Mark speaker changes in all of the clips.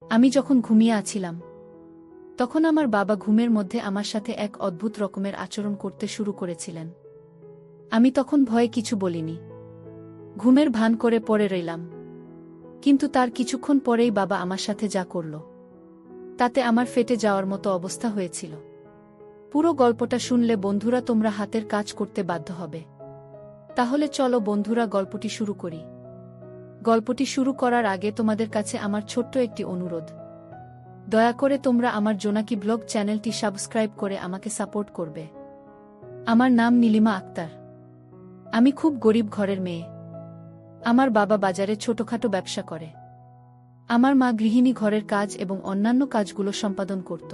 Speaker 1: আমি যখন ঘুমিয়ে আছিলাম তখন আমার বাবা ঘুমের মধ্যে আমার সাথে এক অদ্ভুত রকমের আচরণ করতে শুরু করেছিলেন। আমি তখন ভয়ে কিছু বলিনি, ঘুমের ভান করে পড়ে রইলাম। কিন্তু তার কিছুক্ষণ পরেই বাবা আমার সাথে যা করল তাতে আমার ফেটে যাওয়ার মতো অবস্থা হয়েছিল। পুরো গল্পটা শুনলে বন্ধুরা তোমরা হাতের কাজ করতে বাধ্য হবে। তাহলে চলো বন্ধুরা গল্পটি শুরু করি। গল্পটি শুরু করার আগে তোমাদের কাছে আমার ছোট্ট একটি অনুরোধ, দয়া করে তোমরা আমার জোনাকি ব্লগ চ্যানেলটি সাবস্ক্রাইব করে আমাকে সাপোর্ট করবে। আমার নাম নীলিমা আক্তার। আমি খুব গরিব ঘরের মেয়ে। আমার বাবা বাজারে ছোটখাটো ব্যবসা করে। আমার মা গৃহিণী, ঘরের কাজ এবং অন্যান্য কাজগুলো সম্পাদন করত।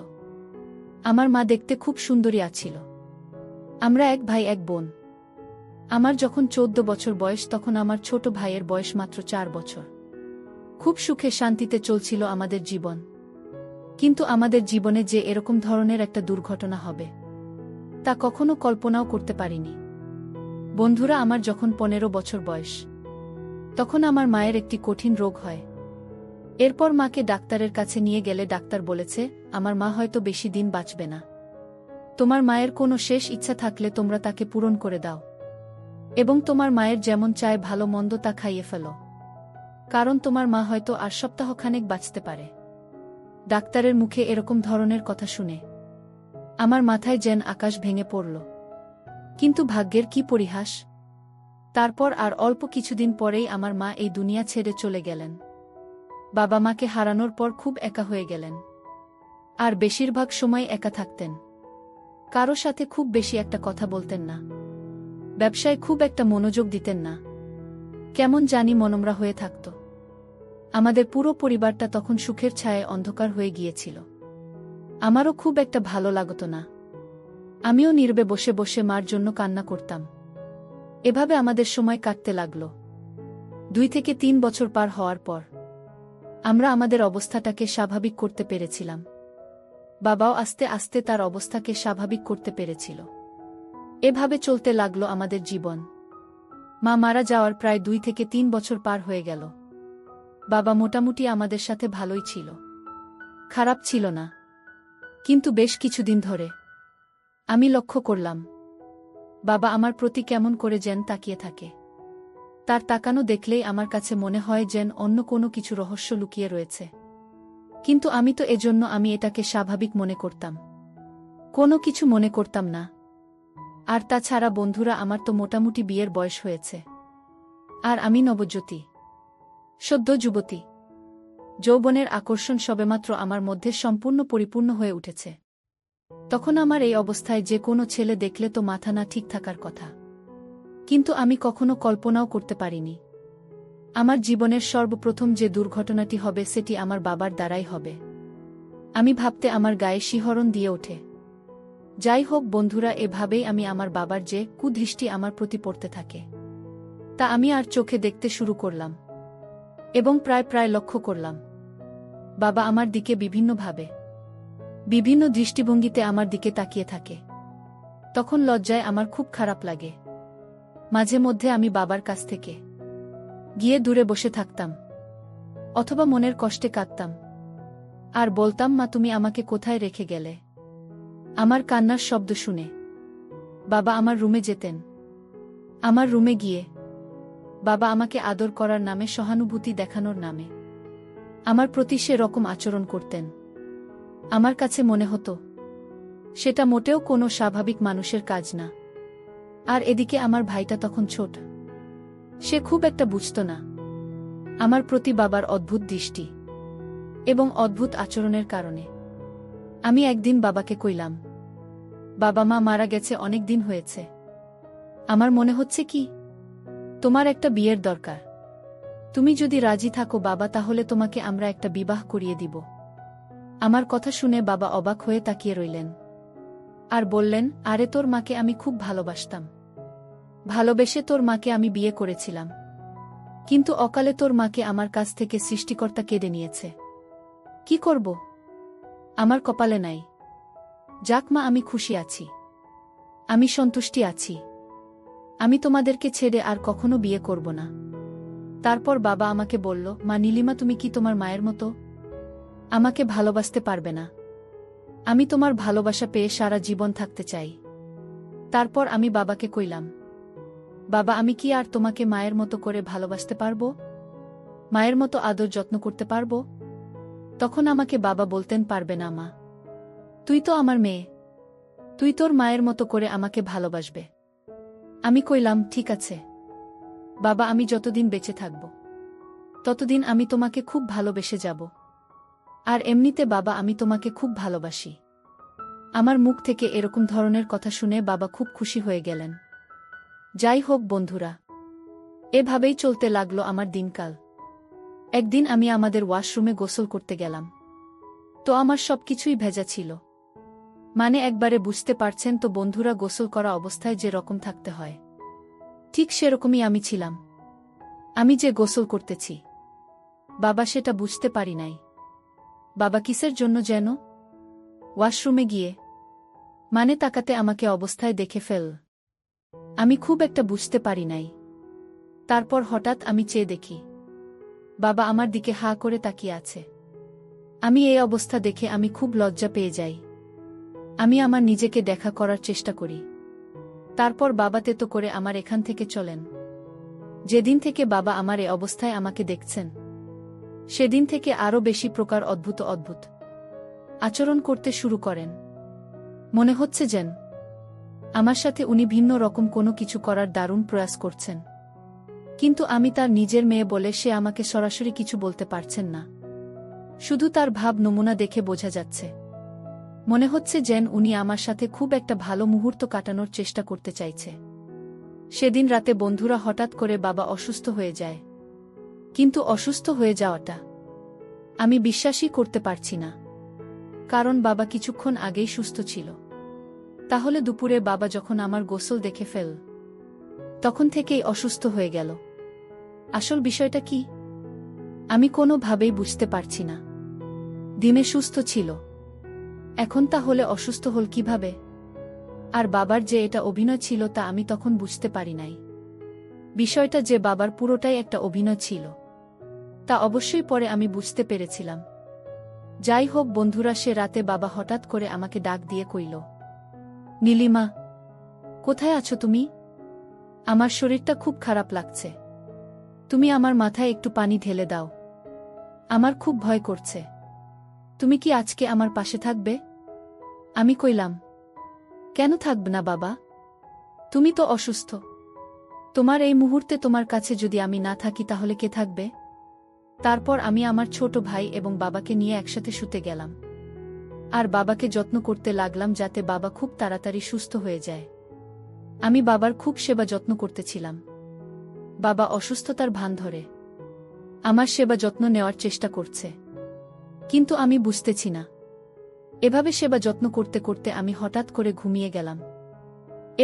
Speaker 1: আমার মা দেখতে খুব সুন্দরী আছিল। আমরা এক ভাই এক বোন। আমার যখন 14 বছর বয়স তখন আমার ছোট ভাইয়ের বয়স মাত্র 4 বছর। খুব সুখে শান্তিতে চলছিল আমাদের জীবন। কিন্তু আমাদের জীবনে যে এরকম ধরনের একটা দুর্ঘটনা হবে তা কখনো কল্পনাও করতে পারিনি। বন্ধুরা, আমার যখন 15 বছর বয়স তখন আমার মায়ের একটি কঠিন রোগ হয়। এরপর মাকে ডাক্তারের কাছে নিয়ে গেলে ডাক্তার বলেছে আমার মা হয়তো বেশি দিন বাঁচবে না। তোমার মায়ের কোনো শেষ ইচ্ছা থাকলে তোমরা তাকে পূরণ করে দাও এবং তোমার মায়ের যেমন চায় ভালো মন্দ তা খাইয়ে ফেলো, কারণ তোমার মা হয়তো আর সপ্তাহখানেক বাঁচতে পারে। ডাক্তারের মুখে এরকম ধরনের কথা শুনে আমার মাথায় যেন আকাশ ভেঙে পড়ল। কিন্তু ভাগ্যের কি পরিহাস! তারপর আর অল্প কিছুদিন পরেই আমার মা এই দুনিয়া ছেড়ে চলে গেলেন। বাবা মাকে হারানোর পর খুব একা হয়ে গেলেন। আর বেশিরভাগ সময় একা থাকতেন। কারো সাথে খুব বেশি একটা কথা বলতেন না। ব্যবসায় খুব একটা মনোযোগ দিতেন না। কেমন জানি মনমরা হয়ে থাকত। আমাদের পুরো পরিবারটা তখন সুখের ছায়ায় অন্ধকার হয়ে গিয়েছিল। আমারও খুব একটা ভালো লাগত না। আমিও নীরবে বসে বসে মার জন্য কান্না করতাম। এভাবে আমাদের সময় কাটতে লাগল। 2 থেকে 3 বছর পার হওয়ার পর আমরা আমাদের অবস্থাটাকে স্বাভাবিক করতে পেরেছিলাম। বাবাও আস্তে আস্তে তার অবস্থাকে স্বাভাবিক করতে পেরেছিল। এভাবে চলতে লাগল আমাদের জীবন। মা মারা যাওয়ার প্রায় 2 থেকে 3 বছর পার হয়ে গেল। বাবা মোটামুটি আমাদের সাথে ভালোই ছিল, খারাপ ছিল না। কিন্তু বেশ কিছুদিন ধরে আমি লক্ষ্য করলাম বাবা আমার প্রতি কেমন করে যেন তাকিয়ে থাকে। তার তাকানো দেখলেই আমার কাছে মনে হয় যেন অন্য কোনো কিছু রহস্য লুকিয়ে রয়েছে। কিন্তু আমি তো এজন্য আমি এটাকে স্বাভাবিক মনে করতাম, কোনো কিছু মনে করতাম না। আর তাছাড়া বন্ধুরা, আমার তো মোটামুটি বিয়ের বয়স হয়েছে। আর আমি নবজ্যোতি, সদ্য যুবতী। যৌবনের আকর্ষণ সবেমাত্র আমার মধ্যে সম্পূর্ণ পরিপূর্ণ হয়ে উঠেছে। তখন আমার এই অবস্থায় যে কোনো ছেলে দেখলে তো মাথা না ঠিক থাকার কথা। কিন্তু আমি কখনো কল্পনাও করতে পারিনি আমার জীবনের সর্বপ্রথম যে দুর্ঘটনাটি হবে সেটি আমার বাবার দ্বারাই হবে। আমি ভাবতে আমার গায়ে শিহরণ দিয়ে ওঠে। যাই হোক বন্ধুরা, এভাবেই আমি আমার বাবার যে কুদৃষ্টি আমার প্রতি পড়তে থাকে তা আমি আর চোখে দেখতে শুরু করলাম এবং প্রায় লক্ষ্য করলাম বাবা আমার দিকে বিভিন্নভাবে, বিভিন্ন দৃষ্টিভঙ্গিতে আমার দিকে তাকিয়ে থাকে। তখন লজ্জায় আমার খুব খারাপ লাগে। মাঝে মধ্যে আমি বাবার কাছ থেকে গিয়ে দূরে বসে থাকতাম অথবা মনের কষ্টে কাঁদতাম আর বলতাম, মা তুমি আমাকে কোথায় রেখে গেলে? আমার কান্নার শব্দ শুনে বাবা আমার রুমে যেতেন। আমার রুমে গিয়ে বাবা আমাকে আদর করার নামে, সহানুভূতি দেখানোর নামে আমার প্রতি সে রকম আচরণ করতেন। আমার কাছে মনে হতো সেটা মোটেও কোনো স্বাভাবিক মানুষের কাজ না। আর এদিকে আমার ভাইটা তখন ছোট, সে খুব একটা বুঝত না আমার প্রতি বাবার অদ্ভুত দৃষ্টি এবং অদ্ভুত আচরণের কারণে। আমি একদিন বাবাকে কইলাম, বাবা মা মারা গেছে অনেক দিন হয়েছে। আমার মনে হচ্ছে কি তোমার একটা বিয়ের দরকার। তুমি যদি রাজি থাকো বাবা, তাহলে তোমাকে আমরা একটা বিবাহ করিয়ে দিব। আমার কথা শুনে বাবা অবাক হয়ে তাকিয়ে রইলেন আর বললেন, আরে তোর মাকে আমি খুব ভালোবাসতাম। ভালোবেসে তোর মাকে আমি বিয়ে করেছিলাম, কিন্তু অকালে তোর মাকে আমার কাছ থেকে সৃষ্টিকর্তা কেড়ে নিয়েছে। কি করব? আমার কপালে নাই। যাক মা, আমি খুশি আছি, আমি সন্তুষ্টি আছি। আমি তোমাদেরকে ছেড়ে আর কখনো বিয়ে করব না। তারপর বাবা আমাকে বলল, মা নীলিমা, তুমি কি তোমার মায়ের মতো? আমাকে ভালোবাসতে পারবে না। আমি তোমার ভালোবাসা পেয়ে সারা জীবন থাকতে চাই। তারপর আমি বাবাকে কইলাম, বাবা, আমি কি আর তোমাকে মায়ের মতো করে ভালোবাসতে পারবো? মায়ের মতো আদর যত্ন করতে পারবো? তখন আমাকে বাবা বলতেন, পারবে না মা, তুই তো আমার মেয়ে, তুই তোর মায়ের মতো করে আমাকে ভালোবাসবে। আমি কইলাম, ঠিক আছে বাবা, আমি যতদিন বেঁচে থাকব ততদিন আমি তোমাকে খুব ভালোবেসে যাব। আর এমনিতে বাবা, আমি তোমাকে খুব ভালোবাসি। আমার মুখ থেকে এরকম ধরনের কথা শুনে বাবা খুব খুশি হয়ে গেলেন। যাই হোক বন্ধুরা, এভাবেই চলতে লাগলো আমার দিনকাল। একদিন আমি আমাদের ওয়াশরুমে গোসল করতে গেলাম, তো আমার সবকিছুই ভেজা ছিল। মানে একবারে বুঝতে পারছেন তো বন্ধুরা, গোসল করা অবস্থায় যে রকম থাকতে হয়, ঠিক সেরকমই আমি ছিলাম। আমি যে গোসল করতেছি, বাবা সেটা বুঝতে পারি নাই। বাবা কিসের জন্য যেন ওয়াশরুমে গিয়ে মানে তাকাতে আমাকে অবস্থায় দেখে ফেল। আমি খুব একটা বুঝতে পারি নাই। তারপর হঠাৎ আমি চেয়ে দেখি বাবা আমার দিকে হা করে তাকিয়ে আছে। আমি এই অবস্থা দেখে আমি খুব লজ্জা পেয়ে যাই। আমি আমার নিজেকে দেখা করার চেষ্টা করি। তারপর বাবা তেতো করে আমার এখান থেকে চলেন। যেদিন থেকে বাবা আমার এই অবস্থায় আমাকে দেখছেন, সেদিন থেকে আরও বেশি প্রকার অদ্ভুত অদ্ভুত আচরণ করতে শুরু করেন। মনে হচ্ছে যেন আমার সাথে উনি ভিন্ন রকম কোনো কিছু করার দারুণ প্রয়াস করছেন, কিন্তু আমি তার নিজের মেয়ে বলে সে আমাকে সরাসরি কিছু বলতে পারছেন না। শুধু তার ভাব নমুনা দেখে বোঝা যাচ্ছে, মনে হচ্ছে যেন উনি আমার সাথে খুব একটা ভালো মুহূর্ত কাটানোর চেষ্টা করতে চাইছে। সেদিন রাতে বন্ধুরা, হঠাৎ করে বাবা অসুস্থ হয়ে যায়। কিন্তু অসুস্থ হয়ে যাওয়াটা আমি বিশ্বাসই করতে পারছি না, কারণ বাবা কিছুক্ষণ আগেই সুস্থ ছিল। তাহলে দুপুরে বাবা যখন আমার গোসল দেখে ফেল, তখন থেকেই অসুস্থ হয়ে গেল। আসল বিষয়টা কি আমি কোনোভাবেই বুঝতে পারছি না। দিনে সুস্থ ছিল, এখন তাহলে অসুস্থ হল কিভাবে? আর বাবার যে এটা অভিনয় ছিল তা আমি তখন বুঝতে পারি নাই। বিষয়টা যে বাবার পুরোটাই একটা অভিনয় ছিল তা অবশ্যই পরে আমি বুঝতে পেরেছিলাম। যাই হোক বন্ধুরা, সে রাতে বাবা হঠাৎ করে আমাকে ডাক দিয়ে কইল, নীলিমা, কোথায় আছো তুমি? আমার শরীরটা খুব খারাপ লাগছে, তুমি আমার মাথায় একটু পানি ঢেলে দাও, আমার খুব ভয় করছে। তুমি কি আজকে আমার পাশে থাকবে? আমি কইলাম, কেন থাকবে না বাবা, তুমি তো অসুস্থ। তোমার এই মুহূর্তে তোমার কাছে যদি আমি না থাকি তাহলে কে থাকবে? তারপর আমি আমার ছোট ভাই এবং বাবাকে নিয়ে একসাথে শুতে গেলাম, আর বাবাকে যত্ন করতে লাগলাম যাতে বাবা খুব তাড়াতাড়ি সুস্থ হয়ে যায়। আমি বাবার খুব সেবা যত্ন করতেছিলাম। বাবা অসুস্থতার ভান ধরে আমার সেবা যত্ন নেওয়ার চেষ্টা করছে, কিন্তু আমি বুঝতেছি না। এভাবে সেবা যত্ন করতে করতে আমি হঠাৎ করে ঘুমিয়ে গেলাম।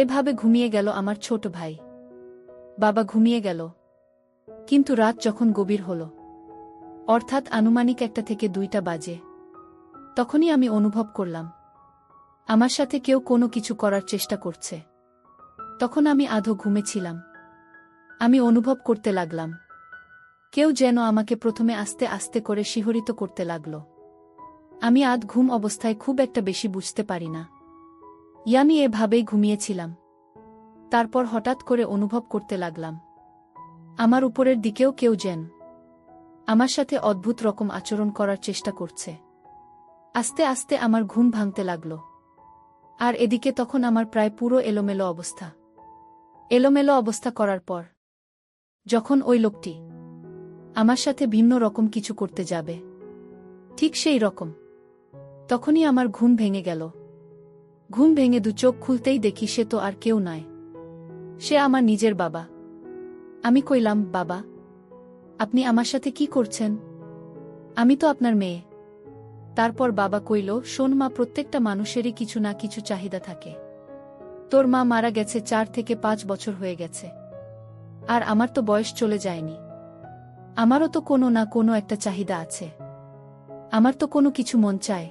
Speaker 1: এভাবে ঘুমিয়ে গেল আমার ছোট ভাই। বাবা ঘুমিয়ে গেল, কিন্তু রাত যখন গভীর হল, অর্থাৎ আনুমানিক 1টা থেকে 2টা বাজে, তখনই আমি অনুভব করলাম আমার সাথে কেউ কোনো কিছু করার চেষ্টা করছে। তখন আমি আধো ঘুমেছিলাম। আমি অনুভব করতে লাগলাম কেউ যেন আমাকে প্রথমে আস্তে আস্তে করে শিহরিত করতে লাগল। আমি আধ ঘুম অবস্থায় খুব একটা বেশি বুঝতে পারি না, আমি এভাবেই ঘুমিয়েছিলাম। তারপর হঠাৎ করে অনুভব করতে লাগলাম আমার উপরের দিকেও কেউ যেন আমার সাথে অদ্ভুত রকম আচরণ করার চেষ্টা করছে। আস্তে আস্তে আমার ঘুম ভাঙতে লাগল। আর এদিকে তখন আমার প্রায় পুরো এলোমেলো অবস্থা। এলোমেলো অবস্থা করার পর যখন ওই লোকটি আমার সাথে ভিন্ন রকম কিছু করতে যাবে, ঠিক সেই রকম, তখনই আমার ঘুম ভেঙে গেল। ঘুম ভেঙে দু চোখ খুলতেই দেখি সে তো আর কেউ নয়, সে আমার নিজের বাবা। আমি কইলাম, বাবা, আপনি আমার সাথে কি করছেন? আমি তো আপনার মেয়ে। তারপর বাবা কইল, শোন মা, প্রত্যেকটা মানুষেরই কিছু না কিছু চাহিদা থাকে। তোর মা মারা গেছে 4 থেকে 5 বছর হয়ে গেছে, আর আমার তো বয়স চলে যায়নি। আমারও তো কোনো না কোনো একটা চাহিদা আছে, আমার তো কোনো কিছু মন চায়।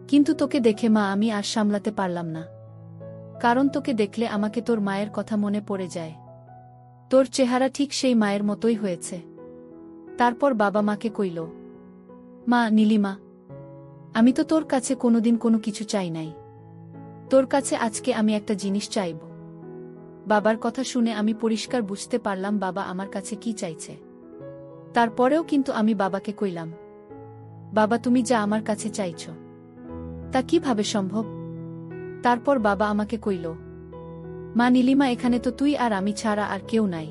Speaker 1: কিন্তু তোকে দেখে মা আমি আর সামলাতে পারলাম না, কারণ তোকে দেখলে আমাকে তোর মায়ের কথা মনে পড়ে যায়। তোর চেহারা ঠিক সেই মায়ের মতোই হয়েছে। তারপর বাবা মাকে কইল, মা নীলিমা, আমি তো তোর কাছে কোনোদিন কোনো কিছু চাই নাই। তোর কাছে আজকে আমি একটা জিনিস চাইব। বাবার কথা শুনে আমি পরিষ্কার বুঝতে পারলাম বাবা আমার কাছে কি চাইছে। তারপরেও কিন্তু আমি বাবাকে কইলাম, বাবা তুমি যা আমার কাছে চাইছ তা কিভাবে সম্ভব? তারপর বাবা আমাকে কইল, মা নীলিমা, এখানে তো তুই আর আমি ছাড়া আর কেউ নাই,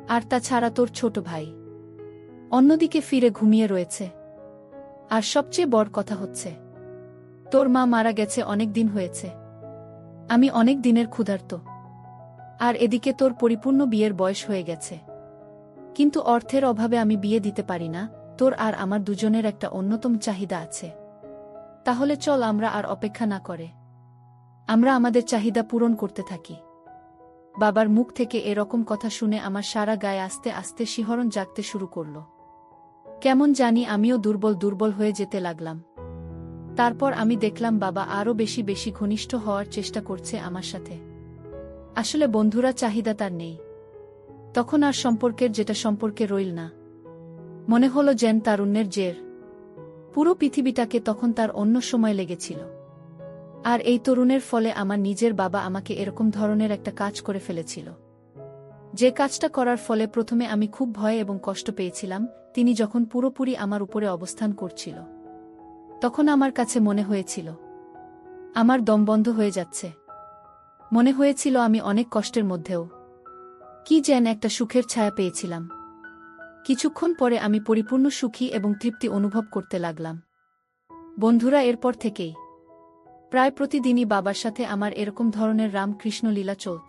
Speaker 1: আর তা ছাড়া তোর ছোট ভাই অন্যদিকে ফিরে ঘুমিয়ে রয়েছে। আর সবচেয়ে বড় কথা হচ্ছে, তোর মা মারা গেছে অনেক দিন হয়েছে। আমি অনেক দিনের ক্ষুধার্ত। আর এদিকে তোর পরিপূর্ণ বিয়ের বয়স হয়ে গেছে, কিন্তু অর্থের অভাবে আমি বিয়ে দিতে পারি না। তোর আর আমার দুজনের একটা অন্যতম চাহিদা আছে। তাহলে চল আমরা আর অপেক্ষা না করে আমরা আমাদের চাহিদা পূরণ করতে থাকি। বাবার মুখ থেকে এরকম কথা শুনে আমার সারা গায়ে আস্তে আস্তে শিহরণ জাগতে শুরু করল। কেমন জানি আমিও দুর্বল দুর্বল হয়ে যেতে লাগলাম। তারপর আমি দেখলাম বাবা আরও বেশি বেশি ঘনিষ্ঠ হওয়ার চেষ্টা করছে আমার সাথে। আসলে বন্ধুরা চাহিদা তার নেই। তখন আর সম্পর্কের যেটা সম্পর্কে রইল না। মনে হলো যেন তারুণ্যের জের। পুরো পৃথিবীটাকে তখন তার অন্য সময় লেগেছিল। আর এই তরুণের ফলে আমার নিজের বাবা আমাকে এরকম ধরনের একটা কাজ করে ফেলেছিল, যে কাজটা করার ফলে প্রথমে আমি খুব ভয় এবং কষ্ট পেয়েছিলাম। তিনি যখন পুরোপুরি আমার উপরে অবস্থান করছিল, তখন আমার কাছে মনে হয়েছিল আমার দম বন্ধ হয়ে যাচ্ছে। মনে হয়েছিল আমি অনেক কষ্টের মধ্যেও কি যেন একটা সুখের ছায়া পেয়েছিলাম। কিছুক্ষণ পরে আমি পরিপূর্ণ সুখী এবং তৃপ্তি অনুভব করতে লাগলাম। বন্ধুরা, এরপর থেকেই প্রায় প্রতিদিনই বাবার সাথে আমার এরকম ধরনের রামকৃষ্ণ লীলা চলত।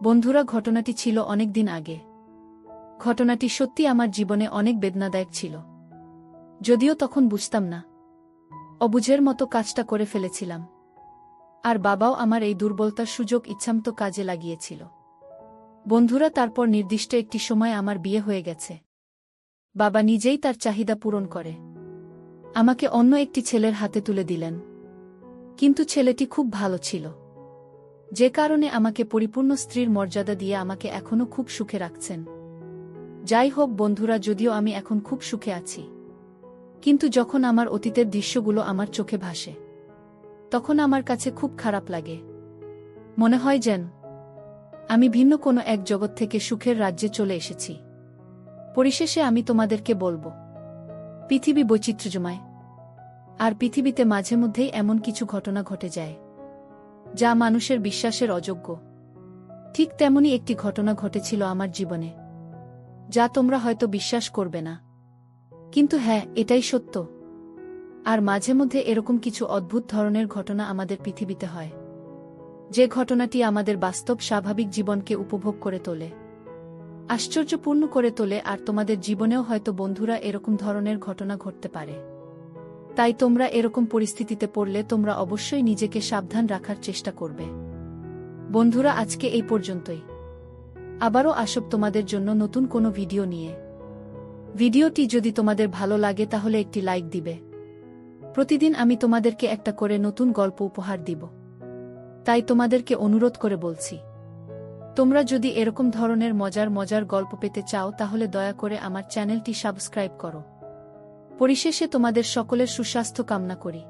Speaker 1: বন্ধুরা, ঘটনাটি ছিল অনেক দিন আগে। ঘটনাটি সত্যি আমার জীবনে অনেক বেদনাদায়ক ছিল, যদিও তখন বুঝতাম না। অবুঝের মতো কাজটা করে ফেলেছিলাম। আর বাবাও আমার এই দুর্বলতার সুযোগ ইচ্ছামতো কাজে লাগিয়েছিল। বন্ধুরা, তারপর নির্দিষ্ট একটি সময় আমার বিয়ে হয়ে গেছে। বাবা নিজেই তার চাহিদা পূরণ করে আমাকে অন্য একটি ছেলের হাতে তুলে দিলেন। কিন্তু ছেলেটি খুব ভালো ছিল, যে কারণে আমাকে পরিপূর্ণ স্ত্রীর মর্যাদা দিয়ে আমাকে এখনো খুব সুখে রাখছেন। যাই হোক বন্ধুরা, যদিও আমি এখন খুব সুখে আছি, কিন্তু যখন আমার অতীতের দৃশ্যগুলো আমার চোখে ভাসে, তখন আমার কাছে খুব খারাপ লাগে। মনে হয় যেন আমি ভিন্ন কোনো এক জগৎ থেকে সুখের রাজ্যে চলে এসেছি। পরিশেষে আমি তোমাদেরকে বলবো, পৃথিবী বৈচিত্র্যময়। আর পৃথিবীতে মাঝে মধ্যেই এমন কিছু ঘটনা ঘটে যায় যা মানুষের বিশ্বাসের অযোগ্য। ঠিক তেমনি একটি ঘটনা ঘটেছিল আমার জীবনে, যা তোমরা হয়তো বিশ্বাস করবে না, কিন্তু হ্যাঁ, এটাই সত্য। আর মাঝে মধ্যে এরকম কিছু অদ্ভুত ধরনের ঘটনা আমাদের পৃথিবীতে হয়, যে ঘটনাটি আমাদের বাস্তব স্বাভাবিক জীবনকে উপভোগ করে তোলে, আশ্চর্যপূর্ণ করে তোলে। আর তোমাদের জীবনেও হয়তো বন্ধুরা এরকম ধরনের ঘটনা ঘটতে পারে। তাই তোমরা এরকম পরিস্থিতিতে পড়লে তোমরা অবশ্যই নিজেকে সাবধান রাখার চেষ্টা করবে। বন্ধুরা, আজকে এই পর্যন্তই। আবারও আসব তোমাদের জন্য নতুন কোনো ভিডিও নিয়ে। ভিডিওটি যদি তোমাদের ভালো লাগে তাহলে একটি লাইক দিবে। প্রতিদিন আমি তোমাদেরকে একটা করে নতুন গল্প উপহার দিব। তাই তোমাদেরকে অনুরোধ করে বলছি, তোমরা যদি এরকম ধরনের মজার মজার গল্প পেতে চাও তাহলে দয়া করে আমার চ্যানেলটি সাবস্ক্রাইব করো। পরিশেষে তোমাদের সকলের সুস্বাস্থ্য কামনা করি।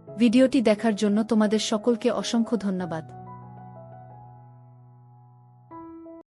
Speaker 1: ভিডিওটি দেখার জন্য তোমাদের সকলকে অসংখ্য ধন্যবাদ।